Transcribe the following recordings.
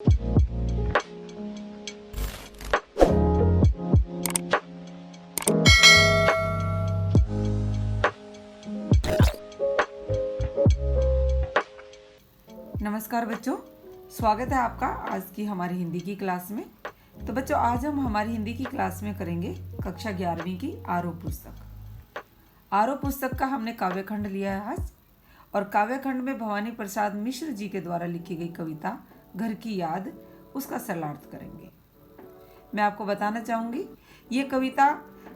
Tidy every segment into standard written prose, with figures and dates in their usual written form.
नमस्कार बच्चों, स्वागत है आपका आज की हमारी हिंदी की क्लास में। तो बच्चों, आज हम हमारी हिंदी की क्लास में करेंगे कक्षा 11वीं की आरोह पुस्तक। आरोह पुस्तक का हमने काव्यखंड लिया है आज, और काव्यखंड में भवानी प्रसाद मिश्र जी के द्वारा लिखी गई कविता घर की याद, उसका सरलार्थ करेंगे। मैं आपको बताना चाहूँगी, ये कविता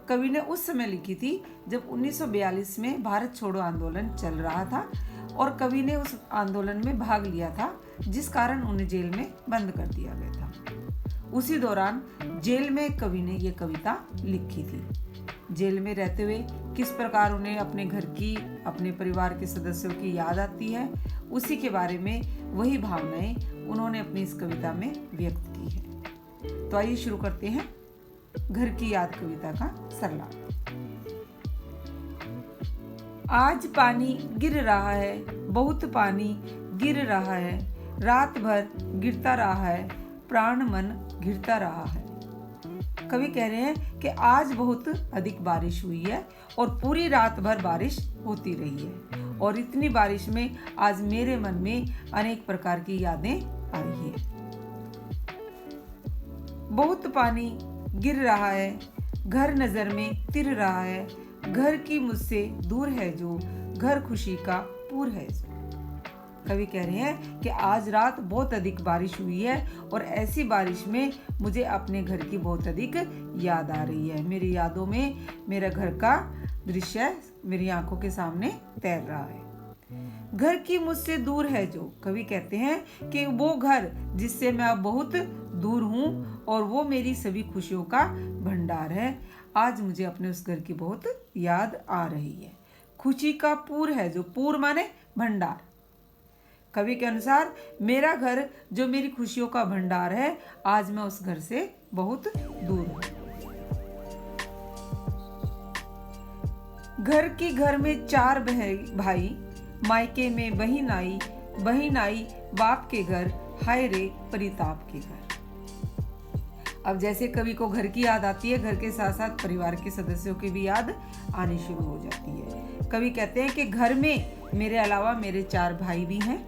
कवि ने उस समय लिखी थी जब 1942 में भारत छोड़ो आंदोलन चल रहा था, और कवि ने उस आंदोलन में भाग लिया था, जिस कारण उन्हें जेल में बंद कर दिया गया था। उसी दौरान जेल में कवि ने ये कविता लिखी थी। जेल में रहते हुए किस प्रकार उन्हें अपने घर की, अपने परिवार के सदस्यों की याद आती है, उसी के बारे में वही भावनाएं उन्होंने अपनी इस कविता में व्यक्त की है। तो आइए शुरू करते हैं घर की याद कविता का सरलार्थ। आज पानी गिर रहा है, बहुत पानी गिर रहा है, रात भर गिरता रहा है, प्राण मन घिरता रहा है। कवि कह रहे हैं कि आज बहुत अधिक बारिश हुई है और पूरी रात भर बारिश होती रही है, और इतनी बारिश में आज मेरे मन में अनेक प्रकार की यादें आई हैं। बहुत पानी गिर रहा है, घर नजर में तिर रहा है, घर की मुझसे दूर है जो, घर खुशी का पूर है जो। कवि कह रहे हैं कि आज रात बहुत अधिक बारिश हुई है, और ऐसी बारिश में मुझे अपने घर की बहुत अधिक याद आ रही है। मेरी यादों में मेरा घर का दृश्य मेरी आंखों के सामने तैर रहा है। घर की मुझसे दूर है जो, कवि कहते हैं कि वो घर जिससे मैं अब बहुत दूर हूँ, और वो मेरी सभी खुशियों का भंडार है। आज मुझे अपने उस घर की बहुत याद आ रही है। खुशी का पूर है जो, पूर माने भंडार। कवि के अनुसार मेरा घर जो मेरी खुशियों का भंडार है, आज मैं उस घर से बहुत दूर हूँ। घर में 4 भाई, मायके में बहन आई बाप के घर, हाय रे परिताप के घर। अब जैसे कवि को घर की याद आती है, घर के साथ साथ परिवार के सदस्यों की भी याद आनी शुरू हो जाती है। कवि कहते हैं कि घर में मेरे अलावा मेरे 4 भाई भी हैं,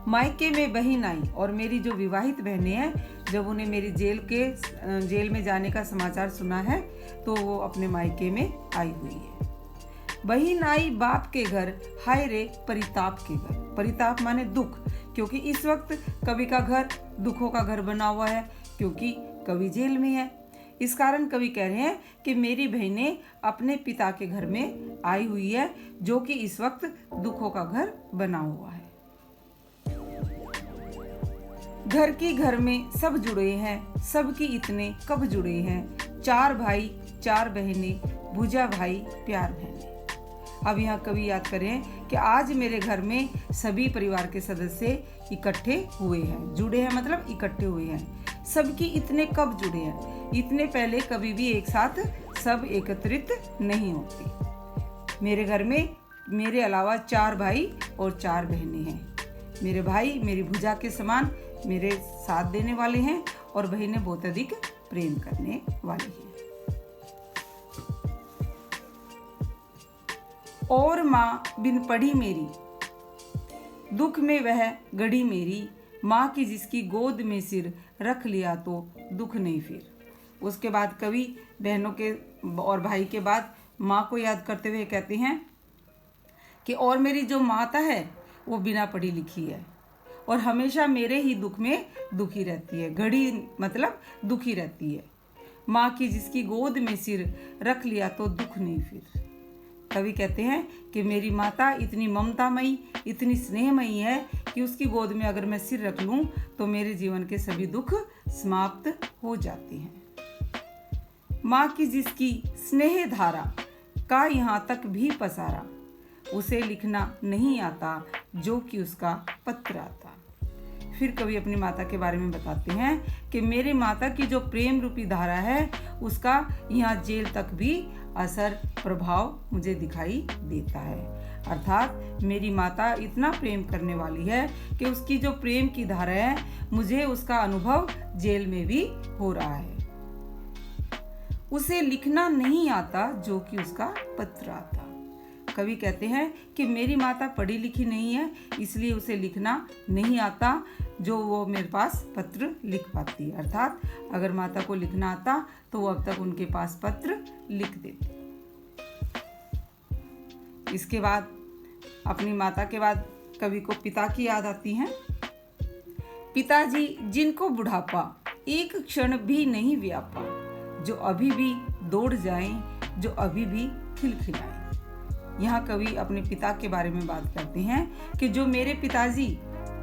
मायके में बहन आई, और मेरी जो विवाहित बहनें हैं, जब उन्हें मेरी जेल में जाने का समाचार सुना है, तो वो अपने मायके में आई हुई है। बहन आई बाप के घर, हाय रे परिताप के घर। परिताप माने दुख, क्योंकि इस वक्त कवि का घर दुखों का घर बना हुआ है, क्योंकि कवि जेल में है। इस कारण कवि कह रहे हैं कि मेरी बहनें अपने पिता के घर में आई हुई है, जो कि इस वक्त दुखों का घर बना हुआ है। घर में सब जुड़े हैं, सबकी इतने कब जुड़े हैं, 4 भाई 4 बहनें, भुजा भाई प्यार बहनें। अब यहाँ कवि याद करें कि आज मेरे घर में सभी परिवार के सदस्य इकट्ठे हुए हैं। जुड़े हैं मतलब इकट्ठे हुए हैं। सबकी इतने कब जुड़े हैं, इतने पहले कभी भी एक साथ सब एकत्रित नहीं होते। मेरे घर में मेरे अलावा 4 भाई और 4 बहनें हैं। मेरे भाई मेरी भुजा के समान मेरे साथ देने वाले हैं, और बहनें बहुत अधिक प्रेम करने वाली हैं। और माँ बिन पढ़ी मेरी, दुख में वह गढ़ी मेरी, माँ की जिसकी गोद में सिर रख लिया तो दुख नहीं फिर। उसके बाद कवि बहनों के और भाई के बाद माँ को याद करते हुए कहते हैं कि और मेरी जो माता है वो बिना पढ़ी लिखी है, और हमेशा मेरे ही दुख में दुखी रहती है। घड़ी मतलब दुखी रहती है। माँ की जिसकी गोद में सिर रख लिया तो दुख नहीं फिर। कवि कहते हैं कि मेरी माता इतनी ममतामयी, इतनी स्नेहमयी है कि उसकी गोद में अगर मैं सिर रख लूं तो मेरे जीवन के सभी दुख समाप्त हो जाते हैं। माँ की जिसकी स्नेह धारा का यहाँ तक भी पसारा, उसे लिखना नहीं आता जो कि उसका पत्र आता। फिर कवि अपनी माता के बारे में बताते हैं कि मेरी माता की जो प्रेम रूपी धारा है, उसका यहाँ जेल तक भी असर प्रभाव मुझे दिखाई देता है। अर्थात मेरी माता इतना प्रेम करने वाली है कि उसकी जो प्रेम की धारा है मुझे उसका अनुभव जेल में भी हो रहा है। उसे लिखना नहीं आता जो कि उसका पत्र आता। कवि कहते हैं कि मेरी माता पढ़ी लिखी नहीं है, इसलिए उसे लिखना नहीं आता जो वो मेरे पास पत्र लिख पाती है। अर्थात अगर माता को लिखना आता तो वो अब तक उनके पास पत्र लिख देती। इसके बाद अपनी माता के बाद कवि को पिता की याद आती है। पिताजी जिनको बुढ़ापा एक क्षण भी नहीं व्यापा, जो अभी भी दौड़ जाएं, जो अभी भी खिलखिलाएं। यहाँ कवि अपने पिता के बारे में बात करते हैं कि जो मेरे पिताजी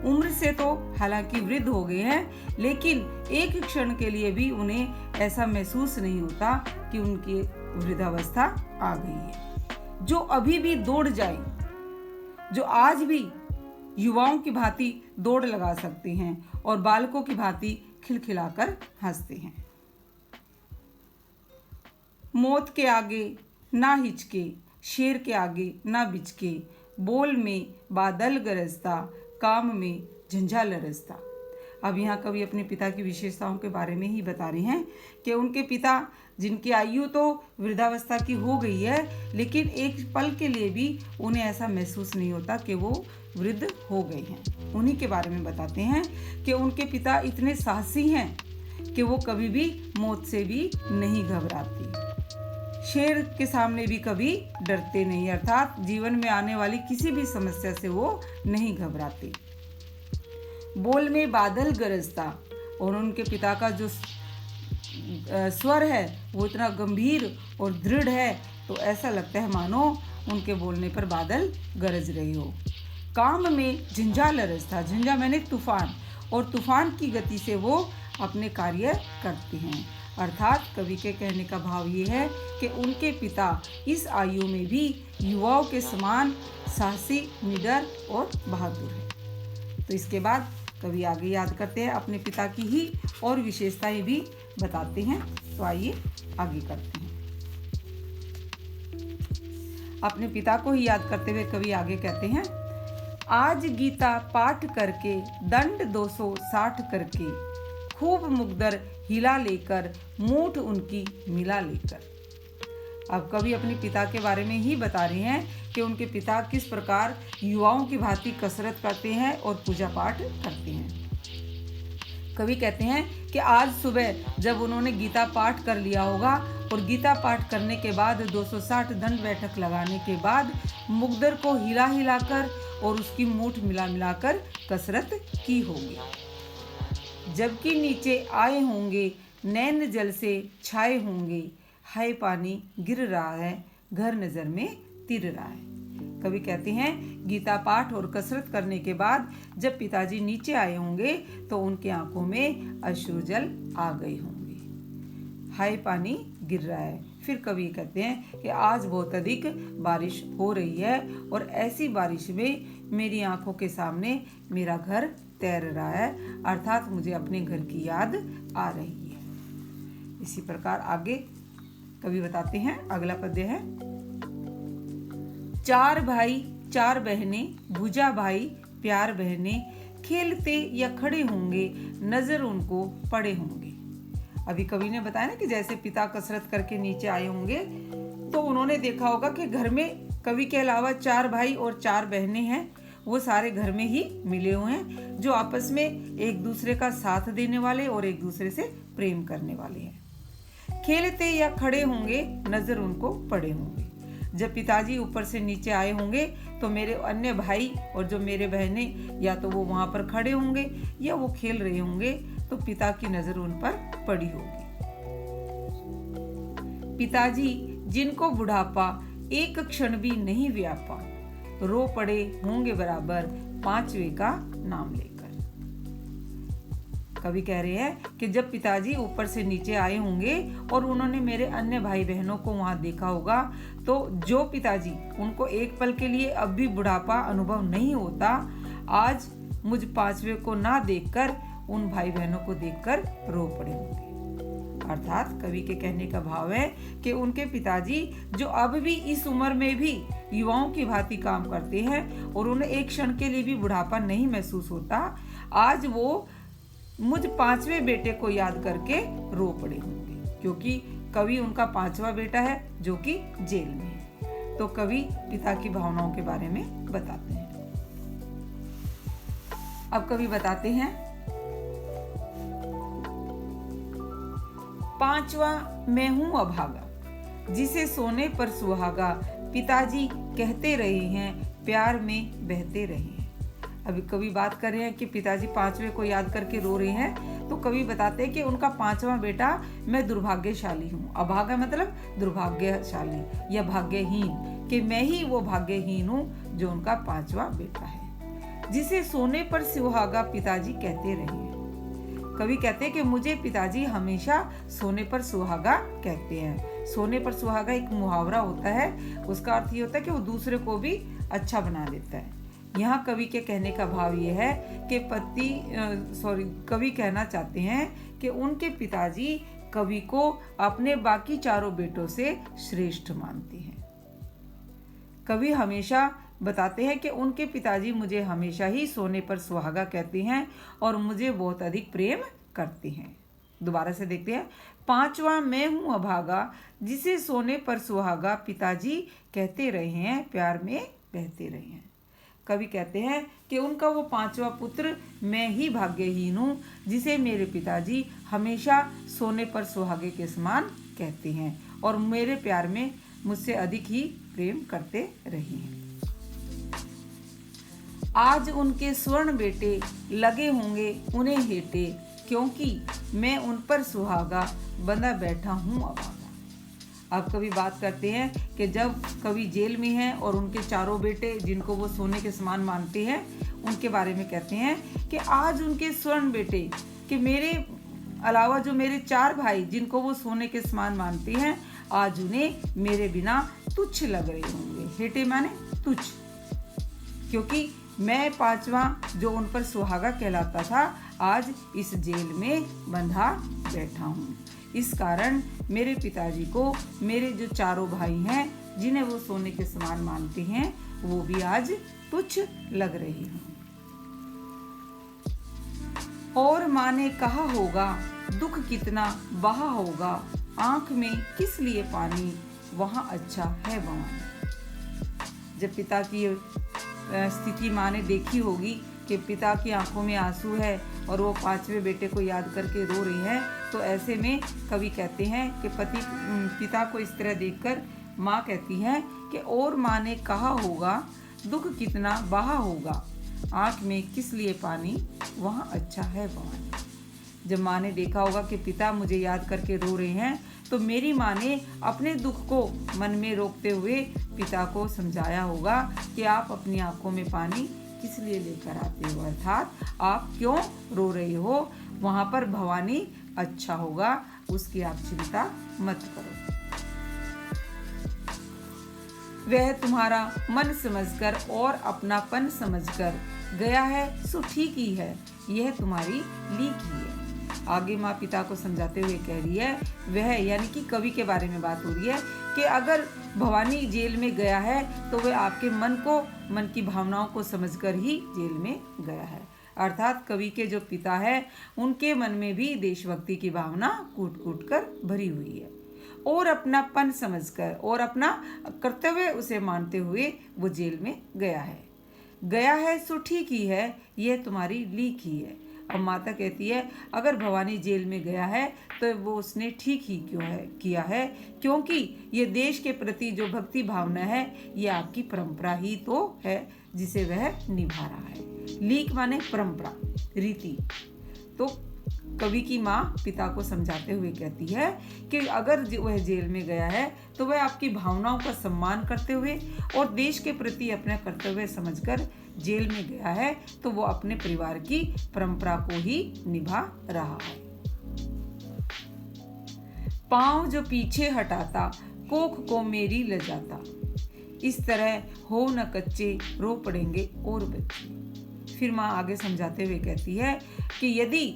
उम्र से तो हालांकि वृद्ध हो गए हैं, लेकिन एक क्षण के लिए भी उन्हें ऐसा महसूस नहीं होता कि उनकी वृद्धावस्था आ गई है। जो अभी भी दौड़ जाए, जो आज भी युवाओं की भांति दौड़ लगा सकते हैं और बालकों की भांति खिलखिलाकर हंसते हैं। मौत के आगे ना हिचके, शेर के आगे ना बिचके, बोल में बादल गरजता, काम में झंझा लरजता। अब यहाँ कवि अपने पिता की विशेषताओं के बारे में ही बता रहे हैं कि उनके पिता जिनकी आयु तो वृद्धावस्था की हो गई है, लेकिन एक पल के लिए भी उन्हें ऐसा महसूस नहीं होता कि वो वृद्ध हो गए हैं। उन्हीं के बारे में बताते हैं कि उनके पिता इतने साहसी हैं कि वो कभी भी मौत से भी नहीं घबराते, शेर के सामने भी कभी डरते नहीं, अर्थात जीवन में आने वाली किसी भी समस्या से वो नहीं घबराते। बोल में बादल गरजता, और उनके पिता का जो स्वर है वो इतना गंभीर और दृढ़ है तो ऐसा लगता है मानो उनके बोलने पर बादल गरज रहे हो। काम में झंझा लरजता, झंझा मैंने तूफान, और तूफान की गति से वो अपने कार्य करते हैं। अर्थात कवि के कहने का भाव ये है कि उनके पिता इस आयु में भी युवाओं के समान साहसी, निडर और बहादुर है। तो इसके बाद कवि आगे याद करते हैं अपने पिता की ही और विशेषताएं भी बताते हैं। तो आइए आगे करते हैं। अपने पिता को ही याद करते हुए कवि आगे कहते हैं, आज गीता पाठ करके दंड 260 करके, खूब मुकदर हिला लेकर मूठ उनकी मिला लेकर। अब कवि अपने पिता के बारे में ही बता रहे हैं कि उनके पिता किस प्रकार युवाओं की भांति कसरत करते हैं और पूजा पाठ करते हैं। कवि कहते हैं कि आज सुबह जब उन्होंने गीता पाठ कर लिया होगा और गीता पाठ करने के बाद 260 दंड बैठक लगाने के बाद मुकदर को हिला हिलाकर और उसकी मूठ मिला मिलाकर कसरत की होगी। जबकि नीचे आए होंगे नैन जल से छाए होंगे, हाय पानी गिर रहा है, घर नजर में तिर रहा है। कवि कहते हैं गीता पाठ और कसरत करने के बाद जब पिताजी नीचे आए होंगे तो उनकी आंखों में अश्रुजल आ गए होंगे, हाय पानी गिर रहा है। फिर कवि कहते हैं कि आज बहुत अधिक बारिश हो रही है और ऐसी बारिश में मेरी आंखों के सामने मेरा घर तैर रहा है, अर्थात मुझे अपने घर की याद आ रही है। इसी प्रकार आगे कवि बताते हैं, अगला पद्य है, चार भाई चार बहनें, भुजा भाई प्यार बहनें, खेलते या खड़े होंगे, नजर उनको पड़े होंगे। अभी कवि ने बताया ना कि जैसे पिता कसरत करके नीचे आए होंगे तो उन्होंने देखा होगा कि घर में कवि के अलावा 4 भाई और 4 बहनें हैं, वो सारे घर में ही मिले हुए हैं, जो आपस में एक दूसरे का साथ देने वाले और एक दूसरे से प्रेम करने वाले हैं। खेलते या खड़े होंगे, नजर उनको पड़े होंगे। जब पिताजी ऊपर से नीचे आए होंगे तो मेरे अन्य भाई और जो मेरे बहनें या तो वो वहां पर खड़े होंगे या वो खेल रहे होंगे, तो पिता की नजर उन पर पड़ी होगी। पिताजी जिनको बुढ़ापा एक क्षण भी नहीं व्यापा, रो पड़े होंगे बराबर 5वें का नाम लेकर। कवि कह रहे हैं कि जब पिताजी ऊपर से नीचे आए होंगे और उन्होंने मेरे अन्य भाई बहनों को वहां देखा होगा, तो जो पिताजी उनको एक पल के लिए अब भी बुढ़ापा अनुभव नहीं होता, आज मुझ 5वें को ना देखकर उन भाई बहनों को देखकर रो पड़े होंगे। अर्थात कवि के कहने का भाव है कि उनके पिताजी जो अब भी इस उम्र में भी युवाओं की भांति काम करते हैं और उन्हें एक क्षण के लिए भी बुढ़ापा नहीं महसूस होता, आज वो मुझ 5वें बेटे को याद करके रो पड़े होंगे, क्योंकि कवि उनका 5वां बेटा है जो कि जेल में है। तो कवि पिता की भावनाओं के बारे में बताते हैं। अब कवि बताते हैं, 5वां मैं हूं अभागा, जिसे सोने पर सुहागा, पिताजी कहते रहे हैं, प्यार में बहते रहे हैं। अभी कवि बात कर रहे हैं कि पिताजी 5वें को याद करके रो रहे हैं, तो कवि बताते हैं कि उनका 5वां बेटा मैं दुर्भाग्यशाली हूँ। अभागा मतलब दुर्भाग्यशाली या भाग्यहीन, कि मैं ही वो भाग्यहीन हूँ जो उनका 5वां बेटा है, जिसे सोने पर सुहागा पिताजी कहते रहे हैं। कवि कहते हैं कि मुझे पिताजी हमेशा सोने पर सुहागा कहते हैं। सोने पर सुहागा एक मुहावरा होता है, उसका अर्थ ये होता है कि वो दूसरे को भी अच्छा बना देता है। यहाँ कवि के कहने का भाव ये है कि कवि कहना चाहते हैं कि उनके पिताजी कवि को अपने बाकी चारों बेटों से श्रेष्ठ मानते हैं। कवि हमेशा बताते हैं कि उनके पिताजी मुझे हमेशा ही सोने पर सुहागा कहते हैं और मुझे बहुत अधिक प्रेम करते हैं। दोबारा से देखते हैं, 5वां मैं हूँ अभागा, जिसे सोने पर सुहागा, पिताजी कहते रहे हैं, प्यार में बहते रहे हैं। कवि कहते हैं कि उनका वो 5वां पुत्र मैं ही भाग्यहीन हूँ, जिसे मेरे पिताजी हमेशा सोने पर सुहागे के समान कहते हैं और मेरे प्यार में मुझसे अधिक ही प्रेम करते रहे हैं। आज उनके स्वर्ण बेटे लगे होंगे उन्हें हेटे, क्योंकि मैं उन पर सुहागा बंधा बैठा हूँ अभागा। अब कवि बात करते हैं कि जब कवि जेल में हैं और उनके चारों बेटे जिनको वो सोने के समान मानते हैं, उनके बारे में कहते हैं कि आज उनके स्वर्ण बेटे, कि मेरे अलावा जो मेरे 4 भाई जिनको वो सोने के समान मानते हैं, आज उन्हें मेरे बिना तुच्छ लग रहे होंगे। हेटे माने तुच्छ, क्योंकि मैं 5वां जो उन पर सुहागा कहलाता था, आज इस जेल में बंधा बैठा हूँ। इस कारण मेरे पिताजी को मेरे जो चारों भाई हैं जिन्हें वो सोने के समान मानते हैं, वो भी आज तुच्छ लग रही हूँ। और माँ ने कहा होगा दुख कितना बहा होगा, आंख में किस लिए पानी, वहाँ अच्छा है भवानी। जब पिता की स्थिति माँ ने देखी होगी कि पिता की आंखों में आंसू है और वो 5वें बेटे को याद करके रो रही है, तो ऐसे में कवि कहते हैं कि पिता को इस तरह देखकर माँ कहती है कि और माँ ने कहा होगा दुख कितना बहा होगा, आँख में किस लिए पानी, वहाँ अच्छा है भवानी। जब माँ ने देखा होगा कि पिता मुझे याद करके रो रहे हैं, तो मेरी माँ ने अपने दुख को मन में रोकते हुए पिता को समझाया होगा कि आप अपनी आंखों में पानी किस लिए लेकर आते हो, अर्थात आप क्यों रो रहे हो, वहाँ पर भवानी अच्छा होगा, उसकी आप चिंता मत करो। वह तुम्हारा मन समझकर और अपनापन समझकर गया है, सो ठीक ही है, यह तुम्हारी लीक ही है। आगे माँ पिता को समझाते हुए कह रही है, वह यानी कि कवि के बारे में बात हो रही है कि अगर भवानी जेल में गया है तो वह आपके मन की भावनाओं को समझकर ही जेल में गया है। अर्थात कवि के जो पिता है उनके मन में भी देशभक्ति की भावना कूट कूट कर भरी हुई है और अपनापन समझकर और अपना कर्तव्य उसे मानते हुए वो जेल में गया है सो ठीक ही है, यह तुम्हारी लीक ही है। अब माता कहती है अगर भवानी जेल में गया है तो वो उसने ठीक ही किया है, क्योंकि ये देश के प्रति जो भक्ति भावना है ये आपकी परंपरा ही तो है जिसे वह निभा रहा है। लीक माने परंपरा, रीति। तो कवि की माँ पिता को समझाते हुए कहती है कि अगर वह जेल में गया है तो वह आपकी भावनाओं का सम्मान करते हुए और देश के प्रति अपना कर्तव्य समझकर जेल में गया है, तो वो अपने परिवार की परंपरा को ही निभा रहा है। पाँव जो पीछे हटाता, कोख को मेरी लजाता, इस तरह हो न कच्चे, रो पड़ेंगे और बच्चे। फिर माँ आगे समझाते हुए कहती है कि यदि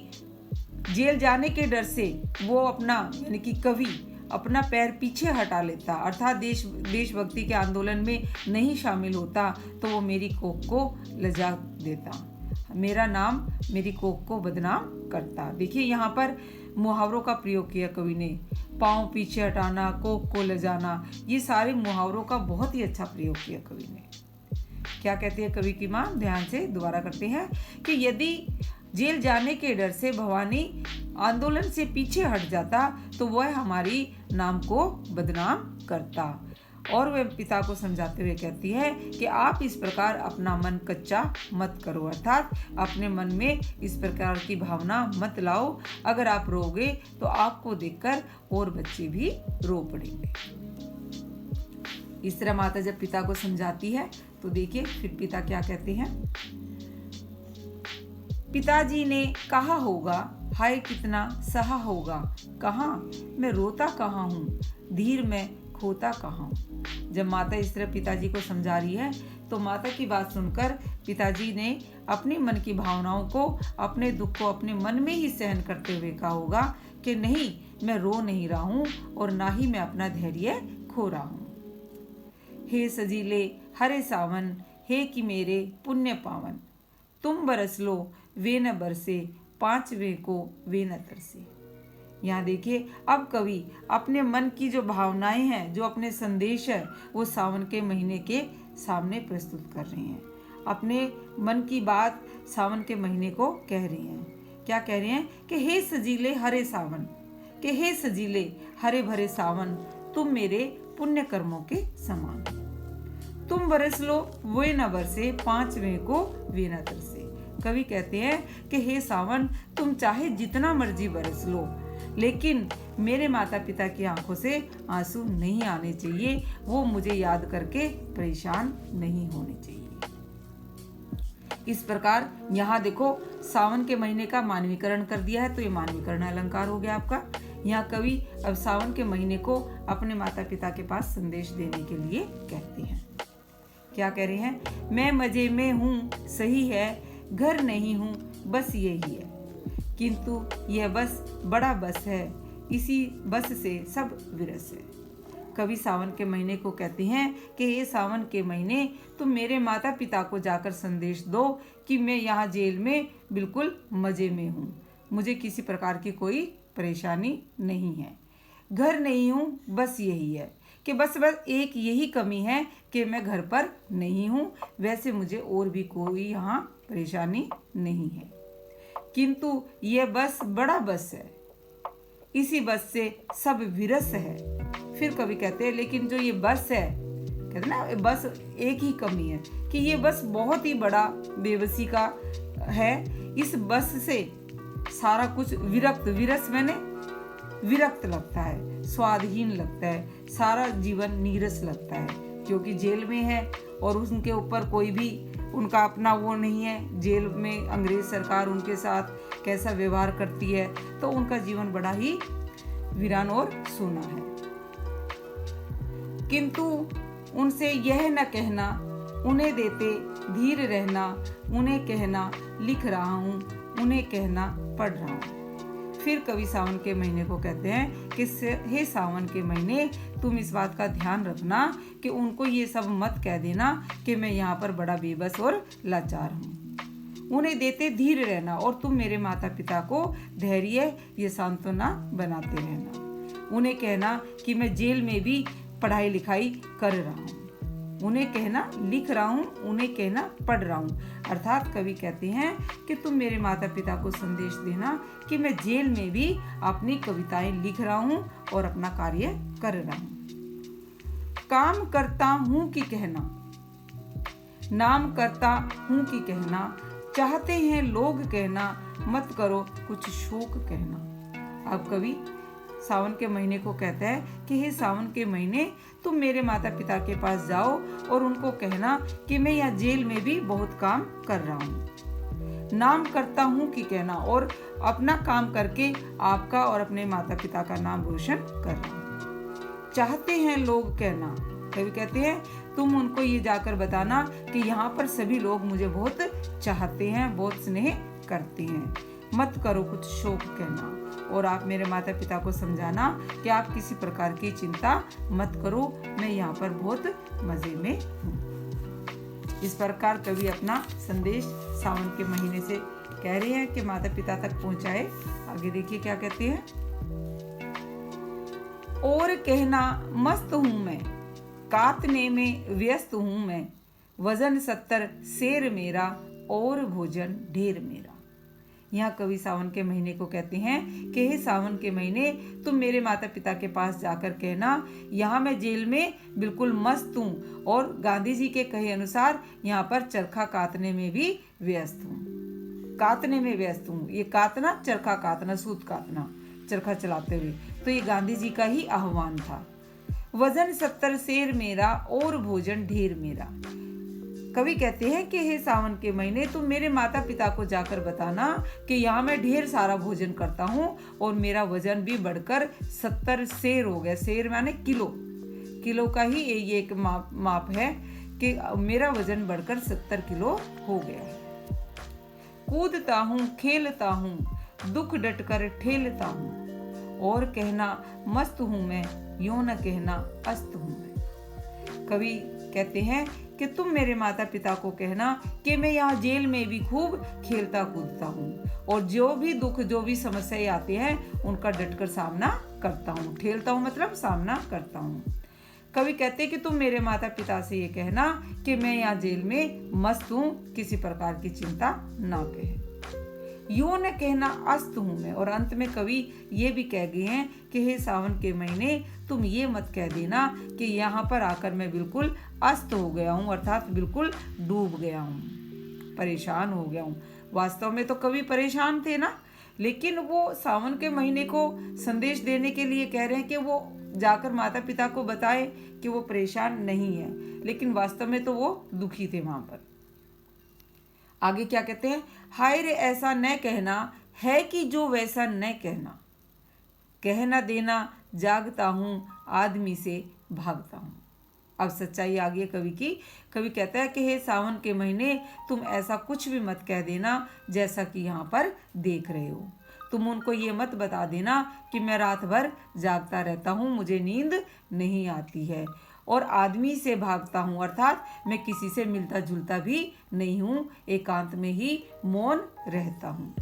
जेल जाने के डर से वो अपना यानी कि कवि अपना पैर पीछे हटा लेता, अर्थात देशभक्ति के आंदोलन में नहीं शामिल होता, तो वो मेरी कोख को लजा देता, मेरा नाम मेरी कोख को बदनाम करता। देखिए यहाँ पर मुहावरों का प्रयोग किया कवि ने, पाँव पीछे हटाना, कोख को लजाना, ये सारे मुहावरों का बहुत ही अच्छा प्रयोग किया कवि ने। क्या कहती है कवि की माँ, ध्यान से दोबारा करते हैं कि यदि जेल जाने के डर से भवानी आंदोलन से पीछे हट जाता तो वह हमारी नाम को बदनाम करता। और वह पिता को समझाते हुए कहती है कि आप इस प्रकार अपना मन कच्चा मत करो, अर्थात अपने मन में इस प्रकार की भावना मत लाओ। अगर आप रोगे तो आपको देखकर और बच्चे भी रो पड़ेंगे। इस तरह माता जब पिता को समझाती है तो देखिए फिर पिता क्या कहते हैं। पिताजी ने कहा होगा, हाय कितना सहा होगा, कहाँ मैं रोता कहाँ हूँ, धीर में खोता कहाँ हूँ। जब माता इस तरह पिताजी को समझा रही है तो माता की बात सुनकर पिताजी ने अपने मन की भावनाओं को, अपने दुख को अपने मन में ही सहन करते हुए कहा होगा कि नहीं, मैं रो नहीं रहा हूँ और ना ही मैं अपना धैर्य खो रहा हूँ। हे सजीले हरे सावन, हे कि मेरे पुण्य पावन, तुम बरस लो वे न बरसे, पांचवे को वे न तरसे। यहाँ देखिए अब कवि अपने मन की जो भावनाएं हैं, जो अपने संदेश है, वो सावन के महीने के सामने प्रस्तुत कर रहे हैं। अपने मन की बात सावन के महीने को कह रहे हैं। क्या कह रहे हैं कि हे सजीले हरे सावन, कि हे सजीले हरे भरे सावन, तुम मेरे पुण्य कर्मों के समान, तुम बरस लो वे न बरसे, पांचवे को वे न तरसे। कवि कहते हैं कि हे सावन, तुम चाहे जितना मर्जी बरस लो, लेकिन मेरे माता पिता की आंखों से आंसू नहीं आने चाहिए, वो मुझे याद करके परेशान नहीं होने चाहिए। इस प्रकार यहाँ देखो सावन के महीने का मानवीकरण कर दिया है, तो ये मानवीकरण अलंकार हो गया आपका। यहाँ कवि अब सावन के महीने को अपने माता पिता के पास संदेश देने के लिए कहते हैं। क्या कह रहे हैं, मैं मजे में हूँ सही है, घर नहीं हूँ बस यही है, किंतु यह बस बड़ा बस है, इसी बस से सब विरस है। कवि सावन के महीने को कहते हैं कि ये सावन के महीने तुम मेरे माता पिता को जाकर संदेश दो कि मैं यहाँ जेल में बिल्कुल मजे में हूँ, मुझे किसी प्रकार की कोई परेशानी नहीं है, घर नहीं हूँ बस यही है, कि बस एक यही कमी है कि मैं घर पर नहीं हूँ, वैसे मुझे और भी कोई यहाँ परेशानी नहीं है, किंतु यह बस बड़ा बस है, इसी बस से सब विरस है। फिर कवि कहते हैं लेकिन जो ये बस है, कहते ना बस एक ही कमी है कि ये बस बहुत ही बड़ा बेबसी का है, इस बस से सारा कुछ विरस मैंने विरक्त लगता है, स्वादहीन लगता है, सारा जीवन नीरस लगता है, क्योंकि जेल में है और उनके ऊपर कोई भी उनका अपना वो नहीं है। जेल में अंग्रेज सरकार उनके साथ कैसा व्यवहार करती है, तो उनका जीवन बड़ा ही वीरान और सूना है। किंतु उनसे यह न कहना, उन्हें देते धीर रहना, उन्हें कहना लिख रहा हूँ, उन्हें कहना पढ़ रहा हूँ। फिर कवि सावन के महीने को कहते हैं कि हे सावन के महीने, तुम इस बात का ध्यान रखना कि उनको ये सब मत कह देना कि मैं यहाँ पर बड़ा बेबस और लाचार हूँ। उन्हें देते धीर रहना और तुम मेरे माता पिता को धैर्य ये सांत्वना बनाते रहना। उन्हें कहना कि मैं जेल में भी पढ़ाई लिखाई कर रहा हूँ, उन्हें कहना लिख रहा हूँ, उन्हें कहना पढ़ रहा हूँ। अर्थात कवि कहते हैं कि तुम मेरे माता पिता को संदेश देना कि मैं जेल में भी अपनी कविताएं लिख रहा हूँ और अपना कार्य कर रहा हूँ। काम करता हूँ कि कहना, नाम करता हूँ कि कहना, चाहते हैं लोग कहना, मत करो कुछ शोक कहना। अब कवि सावन के महीने को कहता है कि हे सावन के महीने, तुम मेरे माता पिता के पास जाओ और उनको कहना कि मैं यहाँ जेल में भी बहुत काम कर रहा हूँ। नाम करता हूँ कि कहना, और अपना काम करके आपका और अपने माता पिता का नाम रोशन कर रहा हूँ। चाहते हैं लोग कहना, कवि कहते हैं तुम उनको ये जाकर बताना कि यहाँ पर सभी लोग मुझे बहुत चाहते हैं, बहुत स्नेह करते हैं। मत करो कुछ शोक कहना। और आप मेरे माता पिता को समझाना कि आप किसी प्रकार की चिंता मत करो, मैं यहाँ पर बहुत मजे में हूँ। इस प्रकार कवि अपना संदेश सावन के महीने से कह रहे हैं कि माता पिता तक पहुंचाए। आगे देखिए क्या कहते हैं। और कहना मस्त हूं मैं, कातने में व्यस्त हूं मैं, वजन 70 सेर मेरा और भोजन ढेर मेरा। यहाँ कवि सावन के महीने को कहते हैं कि हे सावन के महीने, तुम मेरे माता पिता के पास जाकर कहना यहाँ मैं जेल में बिल्कुल मस्त हूँ और गांधी जी के कहे अनुसार यहाँ पर चरखा कातने में भी व्यस्त हूँ। कातने में व्यस्त हूँ, ये कातना चरखा कातना, सूत कातना, चरखा चलाते हुए, तो ये गांधी जी का ही आह्वान था। वजन 70 सेर मेरा और भोजन ढेर मेरा। कवि कहते हैं कि हे सावन के महीने, तुम मेरे माता पिता को जाकर बताना कि यहाँ मैं ढेर सारा भोजन करता हूँ और मेरा वजन भी बढ़कर 70 सेर हो गया। सेर माने किलो, किलो का ही ये एक माप है कि मेरा वजन बढ़कर 70 किलो हो गया है। कूदता हूँ खेलता हूँ, दुख डट कर ठेलता हूँ, और कहना मस्त हूँ मैं, यूं न कहना अस्त हूँ मैं। कवि कहते हैं कि तुम मेरे माता पिता को कहना कि मैं यहाँ जेल में भी खूब खेलता कूदता हूँ और जो भी दुख जो भी समस्याएं आती हैं उनका डटकर सामना करता हूँ। ठेलता हूँ मतलब सामना करता हूँ। कवि कहते हैं कि तुम मेरे माता पिता से ये कहना कि मैं यहाँ जेल में मस्त हूँ, किसी प्रकार की चिंता ना कहे। यूं न कहना अस्त हूँ मैं। और अंत में कवि ये भी कह गए हैं कि हे सावन के महीने, तुम ये मत कह देना कि यहाँ पर आकर मैं बिल्कुल अस्त हो गया हूँ, अर्थात बिल्कुल डूब गया हूँ, परेशान हो गया हूँ। वास्तव में तो कवि परेशान थे ना, लेकिन वो सावन के महीने को संदेश देने के लिए कह रहे हैं कि वो जाकर माता पिता को बताए कि वो परेशान नहीं है, लेकिन वास्तव में तो वो दुखी थे वहां पर। आगे क्या कहते हैं। हाय रे ऐसा न कहना है कि जो वैसा न कहना, कहना देना जागता हूँ, आदमी से भागता हूँ। अब सच्चाई आ गई कवि की। कवि कहता है कि हे सावन के महीने, तुम ऐसा कुछ भी मत कह देना जैसा कि यहाँ पर देख रहे हो। तुम उनको ये मत बता देना कि मैं रात भर जागता रहता हूँ, मुझे नींद नहीं आती है और आदमी से भागता हूँ, अर्थात मैं किसी से मिलता जुलता भी नहीं हूँ, एकांत में ही मौन रहता हूँ।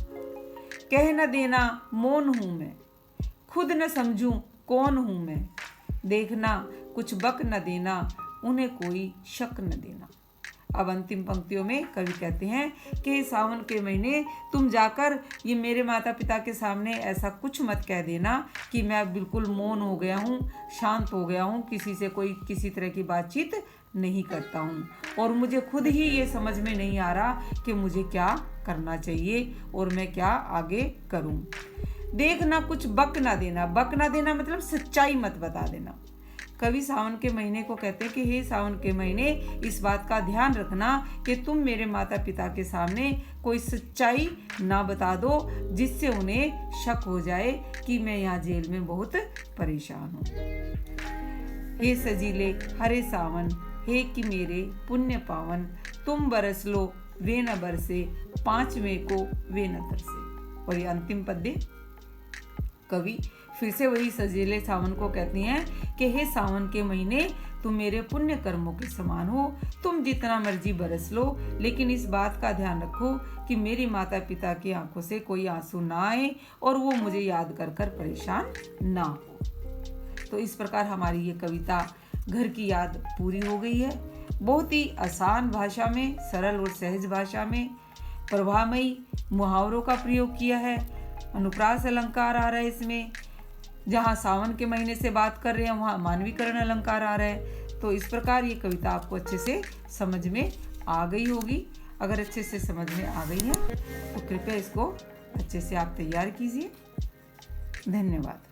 कह न देना मौन हूँ मैं, खुद न समझूं कौन हूँ मैं, देखना कुछ बक न देना, उन्हें कोई शक न देना। अब अंतिम पंक्तियों में कवि कहते हैं कि सावन के महीने तुम जाकर ये मेरे माता पिता के सामने ऐसा कुछ मत कह देना कि मैं बिल्कुल मौन हो गया हूँ, शांत हो गया हूँ, किसी से कोई किसी तरह की बातचीत नहीं करता हूँ और मुझे खुद ही ये समझ में नहीं आ रहा कि मुझे क्या करना चाहिए और मैं क्या आगे करूँ। देखना कुछ बक ना देना, बक ना देना मतलब सच्चाई मत बता देना। कवि सावन के महीने को कहते हैं कि हे सावन के महीने, इस बात का ध्यान रखना कि तुम मेरे माता पिता के सामने कोई सच्चाई ना बता दो जिससे उन्हें शक हो जाए कि मैं यहाँ जेल में बहुत परेशान हूँ। हे सजीले हरे सावन, हे कि मेरे पुण्य पावन, तुम बरस लो वे न बरसे, 5 मई को वे न तरसे। और ये अंतिम पद्य कवि फिर से वही सजीले सावन को कहती हैं कि हे सावन के महीने, तुम मेरे पुण्य कर्मों के समान हो, तुम जितना मर्जी बरस लो, लेकिन इस बात का ध्यान रखो कि मेरी माता पिता की आंखों से कोई आंसू ना आए और वो मुझे याद कर कर परेशान ना हो। तो इस प्रकार हमारी ये कविता घर की याद पूरी हो गई है। बहुत ही आसान भाषा में, सरल और सहज भाषा में प्रभामयी मुहावरों का प्रयोग किया है। अनुप्रास अलंकार आ रहा है इसमें, जहाँ सावन के महीने से बात कर रहे हैं वहाँ मानवीकरण अलंकार आ रहा है। तो इस प्रकार ये कविता आपको अच्छे से समझ में आ गई होगी। अगर अच्छे से समझ में आ गई है तो कृपया इसको अच्छे से आप तैयार कीजिए। धन्यवाद।